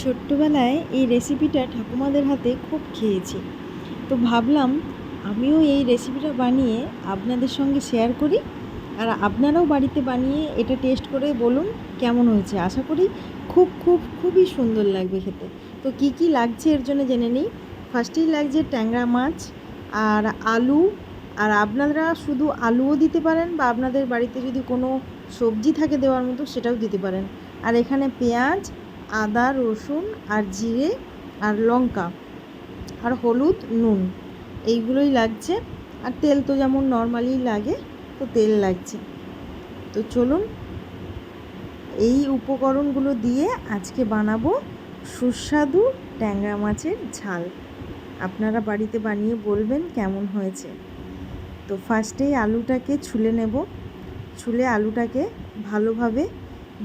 ছোট্টবেলায় এই রেসিপিটা ঠাকুমাদের হাতে খুব খেয়েছি। তো ভাবলাম আমিও এই রেসিপিটা বানিয়ে আপনাদের সঙ্গে শেয়ার করি। আর আপনারাও বাড়িতে বানিয়ে এটা টেস্ট করে বলুন কেমন হয়েছে। আশা করি খুবই সুন্দর লাগবে খেতে। তো কি কি লাগছে এর জন্য জেনে নিই। ফার্স্টেই লাগছে ট্যাংরা মাছ আর আলু। আর আপনারা শুধু আলুও দিতে পারেন বা আপনাদের বাড়িতে যদি কোনো সবজি থাকে দেওয়ার মতো সেটাও দিতে পারেন। আর এখানে পেঁয়াজ, আদা, রসুন আর জিরে আর লঙ্কা আর হলুদ, নুন এইগুলোই লাগছে। আর তেল তো যেমন নর্মালি লাগে, তো তেল লাগছে। তো চলুন এই উপকরণগুলো দিয়ে আজকে বানাবো সুস্বাদু ট্যাংরা মাছের ঝাল। আপনারা বাড়িতে বানিয়ে বলবেন কেমন হয়েছে। তো ফার্স্টেই আলুটাকে ছুলে নেব। ছুলে আলুটাকে ভালোভাবে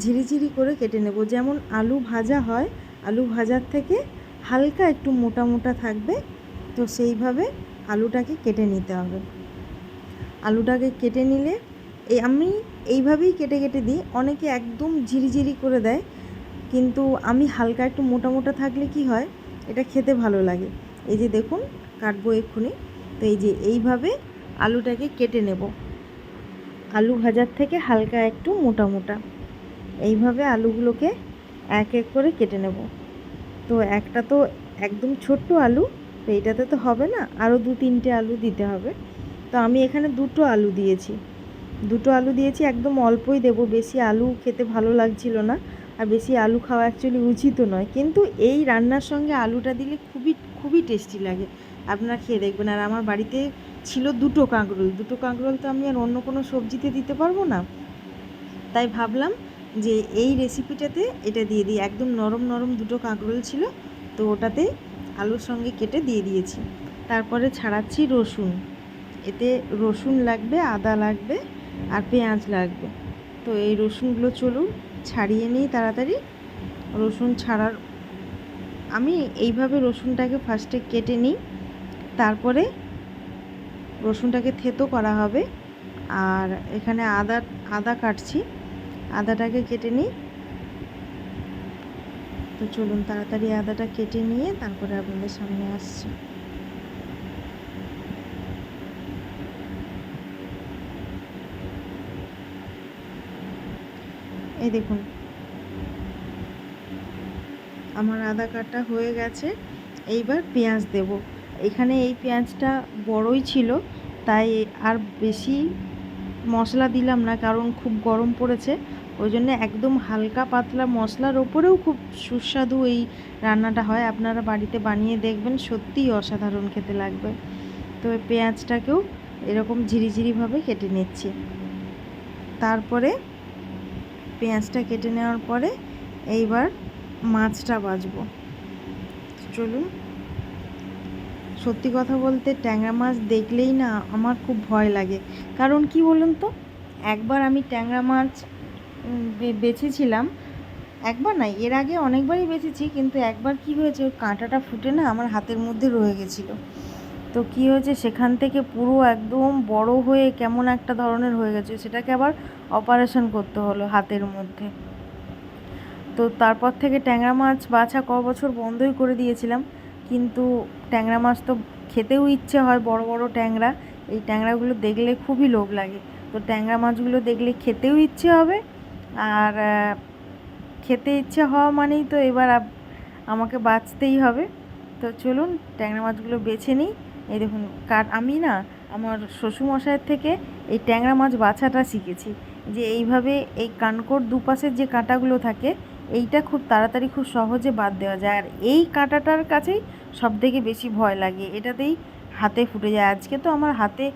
ঝিরিঝিরি করে কেটে নেব। যেমন আলু ভাজা হয়, আলু ভাজার থেকে হালকা একটু মোটা মোটা থাকবে, তো সেইভাবে আলুটাকে কেটে নিতে হবে। আলুটাকে কেটে নিলে আমি এইভাবেই কেটে কেটে দিই। অনেকে একদম ঝিরিঝিরি করে দেয়, কিন্তু আমি হালকা একটু মোটা মোটা থাকলে কি হয়, এটা খেতে ভালো লাগে। এই যে দেখুন, কাটবো এক্ষুনি। তো এই যে এইভাবে আলুটাকে কেটে নেব। আলু ভাজার থেকে হালকা একটু মোটা মোটা এইভাবে আলুগুলোকে এক এক করে কেটে নেব। তো একটা তো একদম ছোট্ট আলু, তো এইটাতে তো হবে না, আরও 2-3টে আলু দিতে হবে। তো আমি এখানে দুটো আলু দিয়েছি। একদম অল্পই দেব, বেশি আলু খেতে ভালো লাগছিল না। আর বেশি আলু খাওয়া অ্যাকচুয়ালি উচিতও নয়, কিন্তু এই রান্নার সঙ্গে আলুটা দিলে খুবই টেস্টি লাগে। আপনারা খেয়ে দেখবেন। আর আমার বাড়িতে ছিল দুটো কাঁকরোল, তো আমি আর অন্য কোনো সবজিতে দিতে পারবো না। তাই ভাবলাম যে এই রেসিপিটাতে এটা দিয়ে দিই। একদম নরম নরম দুটো কাঁকরোল ছিল, তো ওটাতে আলুর সঙ্গে কেটে দিয়ে দিয়েছি। তারপরে ছাড়াচ্ছি রসুন। এতে রসুন লাগবে, আদা লাগবে আর পেঁয়াজ লাগবে। তো এই রসুনগুলো চলুন ছাড়িয়ে নিই তাড়াতাড়ি। রসুন ছাড়ার আমি এইভাবে রসুনটাকে ফার্স্টে কেটে নিই, তারপরে রসুনটাকে থেতো করা হবে। আর এখানে আদা কাটছি, আদাটাকে কেটে নিই। তো চলুন তাড়াতাড়ি আদাটা কেটে নিয়ে তারপরে আপনাদের সামনে আসছি। এই দেখুন, আমার আদা কাটা হয়ে গেছে। এইবার পেঁয়াজ দেব। এখানে এই পেঁয়াজটা বড়ই ছিল, তাই আর বেশি মশলা দিলাম না, কারণ খুব গরম পড়েছে। ওই জন্য একদম হালকা পাতলা মশলার ওপরেও খুব সুস্বাদু এই রান্নাটা হয়। আপনারা বাড়িতে বানিয়ে দেখবেন, সত্যিই অসাধারণ খেতে লাগবে। তো পেঁয়াজটাকেও এরকম ঝিরিঝিরিভাবে কেটে নিচ্ছি। তারপরে পেঁয়াজটা কেটে নেওয়ার পরে এইবার মাছটা ভাজবো। চলুন, সত্যি কথা বলতে ট্যাংরা মাছ দেখলেই না আমার খুব ভয় লাগে। কারণ কি বলুন তো, একবার আমি ট্যাংরা মাছ বেছেছিলাম। একবার না, এর আগে অনেকবারই বেছেছি, কিন্তু একবার কি হয়েছে, ওর কাঁটাটা ফুটে না আমার হাতের মধ্যে রয়ে গেছিলো। তো কী হয়েছে, সেখান থেকে পুরো একদম বড় হয়ে কেমন একটা ধরনের হয়ে গেছে, সেটাকে আবার অপারেশন করতে হলো হাতের মধ্যে। তো তারপর থেকে ট্যাংরা মাছ বাছা বছর বন্ধই করে দিয়েছিলাম। কিন্তু ট্যাংরা মাছ তো খেতেও ইচ্ছে হয়, বড় বড় ট্যাংরা। এই ট্যাংরাগুলো দেখলে খুবই লোভ লাগে। তো ট্যাংরা মাছগুলো দেখলে খেতেও ইচ্ছে হবে। আর খেতে ইচ্ছে হওয়া মানেই তো এবার আমাকে বাছতেই হবে। তো চলুন ট্যাংরা মাছগুলো বেছে নিই। এই দেখুন, আমি না আমার শ্বশুরমশাইয়ের থেকে এই ট্যাংরা মাছ বাছাটা শিখেছি। যে এইভাবে এই কানকোর দুপাশের যে কাঁটাগুলো থাকে, এইটা খুব তাড়াতাড়ি খুব সহজে বাদ দেওয়া যায়। আর এই কাঁটাটার কাছেই সবথেকে বেশি ভয় লাগে, এটাতেই হাতে ফুটে যায়। আজকে তো আমার হাতে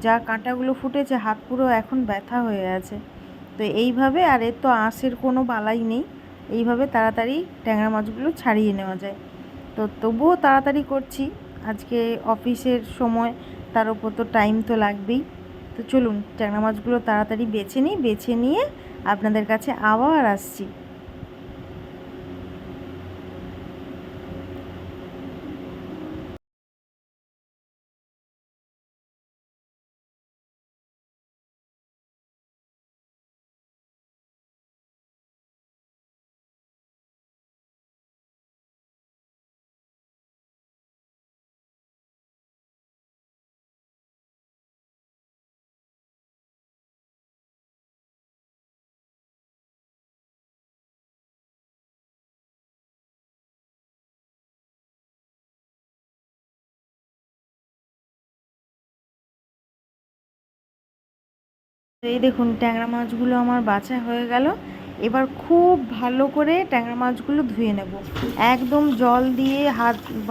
যা কাঁটাগুলো ফুটেছে, হাত পুরো এখন ব্যথা হয়ে আছে। তো এইভাবে, আর এর তো আঁশের কোনো বালাই নেই, এইভাবে তাড়াতাড়ি ট্যাংরা মাছগুলো ছাড়িয়ে নেওয়া যায়। তো তবুও তাড়াতাড়ি করছি, আজকে অফিসের সময়, তার উপর তো টাইম তো লাগবেই। তো চলুন ট্যাংরা মাছগুলো তাড়াতাড়ি বেছে নিয়ে আপনাদের কাছে আবার আসছি। তো এই দেখুন ট্যাংরা মাছগুলো আমার বাছা হয়ে গেল। এবার খুব ভালো করে ট্যাংরা মাছগুলো ধুয়ে নেব, একদম জল দিয়ে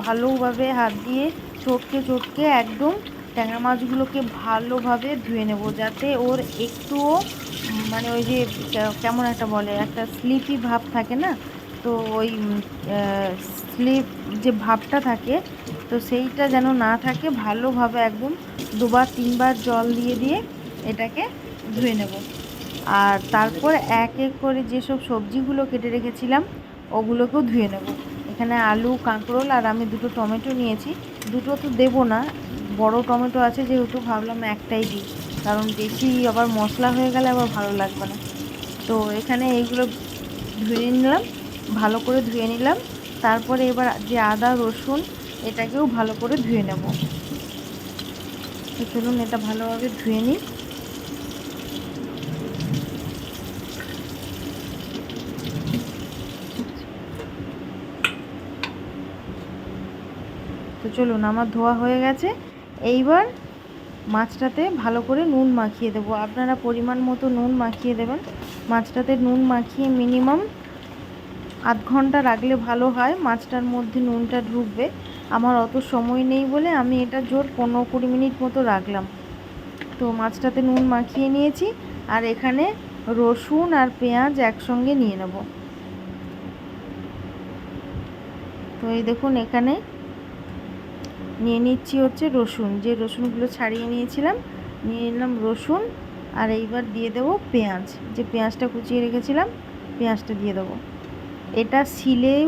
ভালোভাবে হাত দিয়ে চটকে চটকে একদম ট্যাংরা মাছগুলোকে ভালোভাবে ধুয়ে নেব, যাতে ওর একটুও মানে ওই যে কেমন একটা বলে একটা স্লিপি ভাব থাকে না, তো ওই স্লিপ যে ভাবটা থাকে তো সেইটা যেন না থাকে। ভালোভাবে একদম দুবার তিনবার জল দিয়ে দিয়ে এটাকে ধুয়ে নেব। আর তারপর এক এক করে যেসব সবজিগুলো কেটে রেখেছিলাম ওগুলোকেও ধুয়ে নেব। এখানে আলু, কাঁকরোল আর আমি দুটো টমেটো নিয়েছি। দুটো তো দেবো না, বড় টমেটো আছে যেহেতু ভাবলাম একটাই দিই, কারণ বেশি আবার মশলা হয়ে গেলে আবার ভালো লাগবে না। তো এখানে এইগুলো ধুয়ে নিলাম, ভালো করে ধুয়ে নিলাম। তারপরে এবার যে আদা রসুন এটাকেও ভালো করে ধুয়ে নেব। তো চলুন এটা ভালোভাবে ধুয়ে নিই। তো চলুন আমার ধোয়া হয়ে গেছে। এইবার মাছটাতে ভালো করে নুন মাখিয়ে দেবো। আপনারা পরিমাণ মতো নুন মাখিয়ে দেবেন। মাছটাতে নুন মাখিয়ে মিনিমাম আধ ঘন্টা রাখলে ভালো হয়, মাছটার মধ্যে নুনটা ঢুকবে। আমার অত সময় নেই বলে আমি এটা জোর 15-20 মিনিট মতো রাখলাম। তো মাছটাতে নুন মাখিয়ে নিয়েছি, আর এখানে রসুন আর পেঁয়াজ একসঙ্গে নিয়ে নেব। তো এই দেখুন এখানে নিয়ে নিচ্ছি হচ্ছে রসুন, যে রসুনগুলো ছাড়িয়ে নিয়েছিলাম নিয়ে নিলাম রসুন। আর এইবার দিয়ে দেবো পেঁয়াজ, যে পেঁয়াজটা কুচিয়ে রেখেছিলাম পেঁয়াজটা দিয়ে দেবো। এটা শিলেও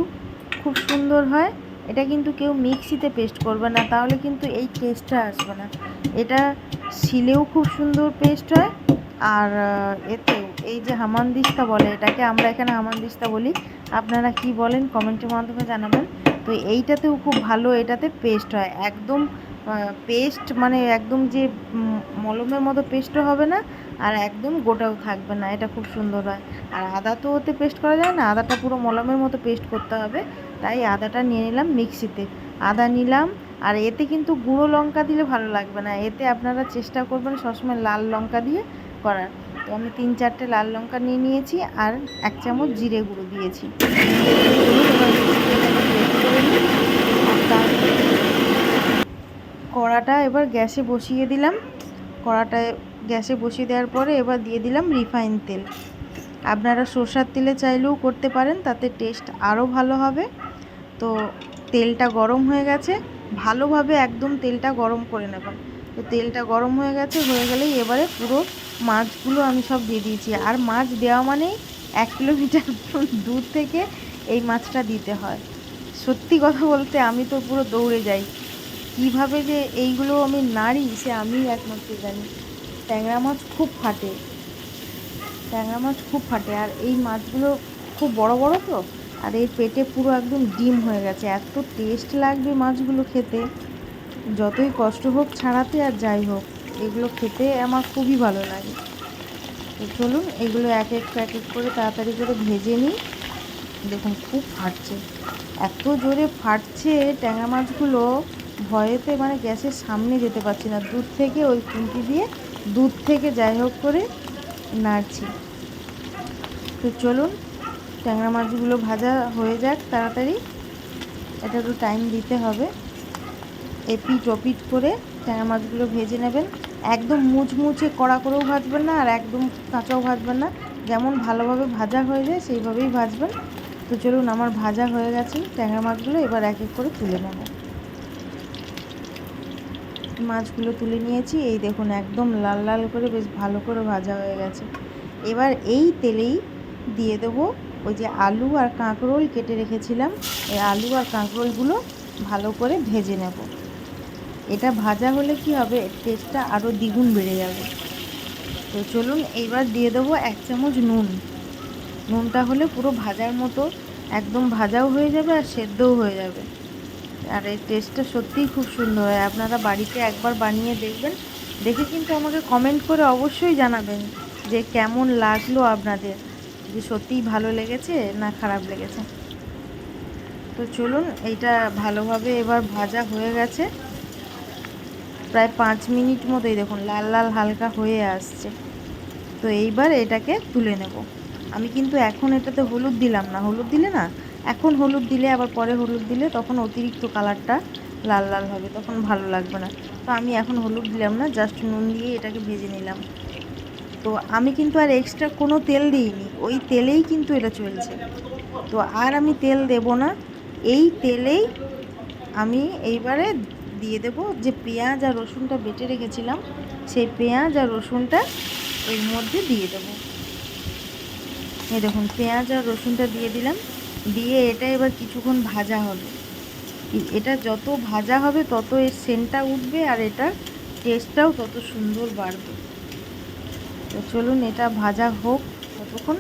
খুব সুন্দর হয়, এটা কিন্তু কেউ মিক্সিতে পেস্ট করবে না, তাহলে কিন্তু এই টেস্টটা আসবে না। এটা শিলেও খুব সুন্দর পেস্ট হয়, আর এতেও এই যে হামানদিস্তা বলে এটাকে, আমরা এখানে হামানদিস্তা বলি, আপনারা কি বলেন কমেন্টের মাধ্যমে জানাবেন। তো এইটাতেও খুব ভালো এটাতে পেস্ট হয়, একদম পেস্ট মানে একদম যে মলমের মতো পেস্টও হবে না, আর একদম গোটাও থাকবে না, এটা খুব সুন্দর হয়। আর আদা তো ওতে পেস্ট করা যায় না, আদাটা পুরো মলমের মতো পেস্ট করতে হবে, তাই আদাটা নিয়ে নিলাম মিক্সিতে। আদা নিলাম, আর এতে কিন্তু গুঁড়ো লঙ্কা দিলে ভালো লাগবে না, এতে আপনারা চেষ্টা করবেন সবসময় লাল লঙ্কা দিয়ে করার। তো আমি 3-4টে লাল লঙ্কা নিয়ে নিয়েছি, আর 1 চামচ জিরে গুঁড়ো দিয়েছি। কড়াটা এবার গ্যাসে বসিয়ে দিলাম। কড়াটা গ্যাসে বসিয়ে দেওয়ার পরে এবার দিয়ে দিলাম রিফাইন তেল। আপনারা সরষের তেলে চাইলেও করতে পারেন, তাতে টেস্ট আরও ভালো হবে। তো তেলটা গরম হয়ে গেছে, ভালোভাবে একদম তেলটা গরম করে নেবেন। তো তেলটা গরম হয়ে গেলেই এবারে পুরো মাছগুলো আমি সব দিয়ে দিয়েছি। আর মাছ দেওয়া মানেই 1 কিলোমিটার দূর থেকে এই মাছটা দিতে হয়। সত্যি কথা বলতে আমি তো পুরো দৌড়ে যাই, কীভাবে যে এইগুলো আমি নাড়ি সে আমিই একমাত্র জানি। ট্যাংরা মাছ খুব ফাটে, ট্যাংরা মাছ খুব ফাটে, আর এই মাছগুলো খুব বড় বড় তো, আর এর পেটে পুরো একদম ডিম হয়ে গেছে। এত টেস্ট লাগবে মাছগুলো খেতে, যতই কষ্ট হোক ছাড়াতে আর যাই হোক, এগুলো খেতে আমার খুবই ভালো লাগে। তো চলুন এগুলো এক এক করে তাড়াতাড়ি করে ভেজে নিই। দেখুন খুব ফাটছে, এত জোরে ফাটছে ট্যাংরা মাছগুলো, ভয়েতে মানে গ্যাসের সামনে যেতে পারছি না, দূর থেকে ওই খুন্তি দিয়ে দূর থেকে যাই হোক করে নাড়ছি। তো চলুন ট্যাংরা মাছগুলো ভাজা হয়ে যাক তাড়াতাড়ি, এটা একটু টাইম দিতে হবে। এপিট ওপিট করে ট্যাংরা মাছগুলো ভেজে নেবেন, একদম মুচমুচে কড়া করেও ভাজবেন না, আর একদম কাঁচাও ভাজবেন না, যেমন ভালোভাবে ভাজা হয়ে যায় সেইভাবেই ভাজবেন। তো চলুন আমার ভাজা হয়ে গেছে ট্যাংরা মাছগুলো, এবার এক এক করে তুলে নেব। মাছগুলো তুলে নিয়েছি, এই দেখুন একদম লাল লাল করে বেশ ভালো করে ভাজা হয়ে গেছে। এবার এই তেলেই দিয়ে দেবো ওই যে আলু আর কাঁকরোল কেটে রেখেছিলাম, এই আলু আর কাঁকরোলগুলো ভালো করে ভেজে নেব। এটা ভাজা হলে কি হবে, টেস্টটা আরও দ্বিগুণ বেড়ে যাবে। তো চলুন এইবার দিয়ে দেবো 1 চামচ নুন। নুনটা হলে পুরো ভাজার মতো একদম ভাজাও হয়ে যাবে আর সেদ্ধও হয়ে যাবে, আর এই টেস্টটা সত্যিই খুব সুন্দর হয়। আপনারা বাড়িতে একবার বানিয়ে দেখবেন, দেখে কিন্তু আমাকে কমেন্ট করে অবশ্যই জানাবেন যে কেমন লাগলো আপনাদের, যে সত্যিই ভালো লেগেছে না খারাপ লেগেছে। তো চলুন এইটা ভালোভাবে এবার ভাজা হয়ে গেছে, প্রায় 5 মিনিট মতোই দেখুন লাল লাল হালকা হয়ে আসছে। তো এইবার এটাকে তুলে নেব। আমি কিন্তু এখন এটাতে হলুদ দিলাম না, হলুদ দিলে না, এখন হলুদ দিলে আবার পরে হলুদ দিলে তখন অতিরিক্ত কালারটা লাল লাল হবে, তখন ভালো লাগবে না। তো আমি এখন হলুদ দিলাম না, জাস্ট নুন দিয়ে এটাকে ভেজে নিলাম। তো আমি কিন্তু আর এক্সট্রা কোনো তেল দিইনি, ওই তেলেই কিন্তু এটা চলছে। তো আর আমি তেল দেব না, এই তেলেই আমি এইবারে দিয়ে দেব যে পেঁয়াজ আর রসুনটা বেটে রেখেছিলাম, সেই পেঁয়াজ আর রসুনটা এর মধ্যে দিয়ে দেবো। এই দেখুন পেঁয়াজ আর রসুনটা দিয়ে দিলাম, দিয়ে এটা এবার কিছুক্ষণ ভাজা হবে। এটা যত ভাজা হবে তত এর সেন্টটা উঠবে আর এটার টেস্টটাও তত সুন্দর বাড়বে। তো চলুন এটা ভাজা হোক ততক্ষণ।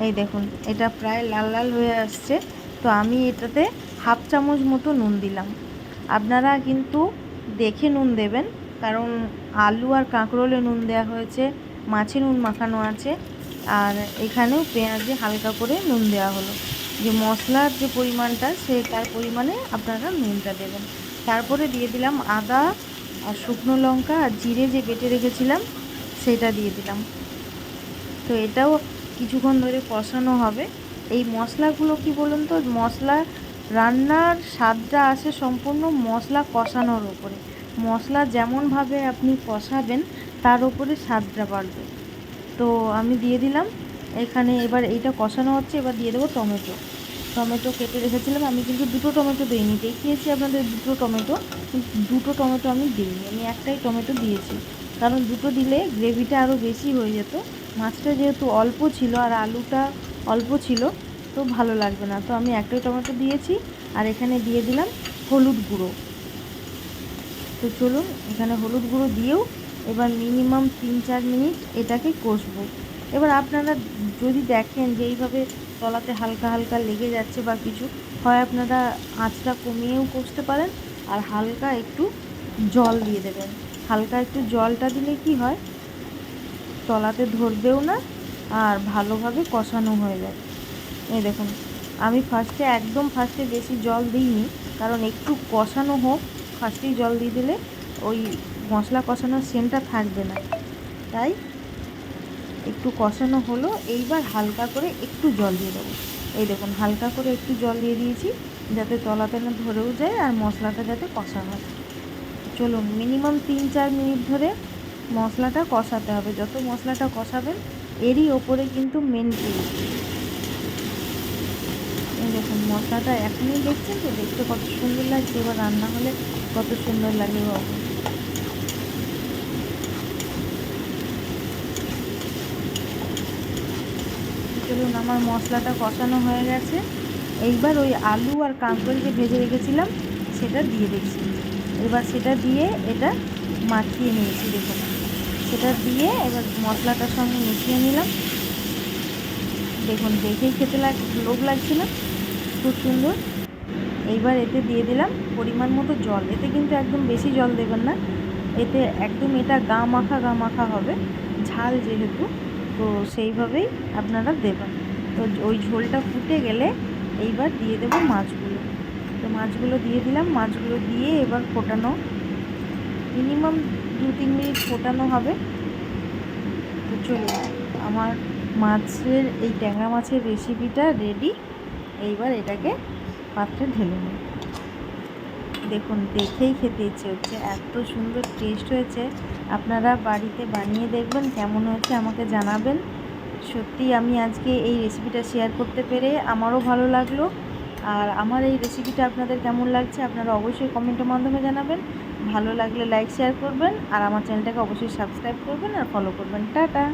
এই দেখুন এটা প্রায় লাল লাল হয়ে আসছে। তো আমি এটাতে হাফ চামচ মতো নুন দিলাম। আপনারা কিন্তু দেখে নুন দেবেন, কারণ আলু আর কাঁকরোলে নুন দেওয়া হয়েছে, মাছে নুন মাখানো আছে, আর এখানেও পেঁয়াজে হালকা করে নুন দেওয়া হলো। যে মশলার যে পরিমাণটা তার পরিমাণে আপনারা নুনটা দেবেন। তারপরে দিয়ে দিলাম আদা আর শুকনো লঙ্কা আর জিরে যে বেটে রেখেছিলাম সেটা দিয়ে দিলাম। তো এটাও কিছুক্ষণ ধরে কষানো হবে। এই মশলাগুলো কি বলুন তো, মশলা রান্নার স্বাদটা আসে সম্পূর্ণ মশলা কষানোর ওপরে। মশলা যেমনভাবে আপনি কষাবেন তার ওপরে স্বাদটা বাড়বে। তো আমি দিয়ে দিলাম এখানে। এবার এইটা কষানো হচ্ছে, এবার দিয়ে দেবো টমেটো। টমেটো কেটে রেখেছিলাম, আমি কিন্তু দুটো টমেটো দিইনি, দেখিয়েছি আপনাদের দুটো টমেটো, কিন্তু দুটো টমেটো আমি দিইনি, আমি একটাই টমেটো দিয়েছি। কারণ দুটো দিলে গ্রেভিটা আরও বেশি হয়ে যেত। মাছটা যেহেতু অল্প ছিল আর আলুটা অল্প ছিল, তো ভালো লাগবে না, তো আমি একটাই টমেটো দিয়েছি। আর এখানে দিয়ে দিলাম হলুদ গুঁড়ো। তো চলুন এখানে হলুদ গুঁড়ো দিয়েও এবার মিনিমাম 3-4 মিনিট এটাকে কষবো। এবার আপনারা যদি দেখেন যে এইভাবে তলাতে হালকা হালকা লেগে যাচ্ছে বা কিছু, হয় আপনারা আঁচটা কমিয়েও কষতে পারেন, আর হালকা একটু জল দিয়ে দেবেন। হালকা একটু জলটা দিলে কি হয়, তলাতে ধরবেও না আর ভালোভাবে কষানো হয়ে যায়। এই দেখুন আমি একদম ফার্স্টে বেশি জল দিইনি, কারণ একটু কষানো হোক, ফার্স্টেই জল দিয়ে দিলে ওই মশলা কষানোর সেন্টটা থাকবে না, তাই একটু কষানো হলো। এইবার হালকা করে একটু জল দিয়ে দেবো। এই দেখুন হালকা করে একটু জল দিয়ে দিয়েছি, যাতে তলাতে না ধরেও যায় আর মশলাটা যাতে কষানো হয়। চলুন মিনিমাম 3-4 মিনিট ধরে মশলাটা কষাতে হবে। যত মশলাটা কষাবেন এরই ওপরে কিন্তু মেন টেস্ট। এই দেখুন মশলাটা এখনই দেখছেন তো, দেখতে কত সুন্দর লাগছে, এবার রান্না হলে কত সুন্দর লাগে বাবু। চলুন আমার মশলাটা কষানো হয়ে গেছে। এইবার ওই আলু আর কাঁকরোল যে ভেজে রেখেছিলাম সেটা দিয়ে দিচ্ছি। এবার সেটা দিয়ে এটা মাখিয়ে নিয়েছি, দেখুন সেটা দিয়ে এবার মশলাটার সঙ্গে মিশিয়ে নিলাম। দেখুন দেখেই খেতে লোভ লাগছে না, খুব সুন্দর। এইবার এতে দিয়ে দিলাম পরিমাণ মতো জল। এতে কিন্তু একদম বেশি জল দেবেন না, এতে একদম এটা গা মাখা হবে, ঝাল যেহেতু, তো সেইভাবেই আপনারা দেবেন। তো ওই ঝোলটা ফুটে গেলে এইবার দিয়ে দেবো মাছগুলো। তো মাছগুলো দিয়ে দিলাম, মাছগুলো দিয়ে এবার ফোটানো, মিনিমাম 2-3 মিনিট ফোটানো হবে। তো চলুন আমার মাছের এই ট্যাংরা মাছের রেসিপিটা রেডি। এইবার এটাকে পাত্রে ঢেলে নিই। দেখুন দেখেই খেতে ইচ্ছে হচ্ছে, এত সুন্দর টেস্ট হয়েছে। আপনারা বাড়িতে বানিয়ে দেখবেন, কেমন হয়েছে আমাকে জানাবেন। সত্যি আমি আজকে এই রেসিপিটা শেয়ার করতে পেরে আমারও ভালো লাগলো। আর আমার এই রেসিপিটা আপনাদের কেমন লাগছে আপনারা অবশ্যই কমেন্টের মাধ্যমে জানাবেন। ভালো লাগলে লাইক শেয়ার করবেন, আর আমার চ্যানেলটাকে অবশ্যই সাবস্ক্রাইব করবেন আর ফলো করবেন। টাটা।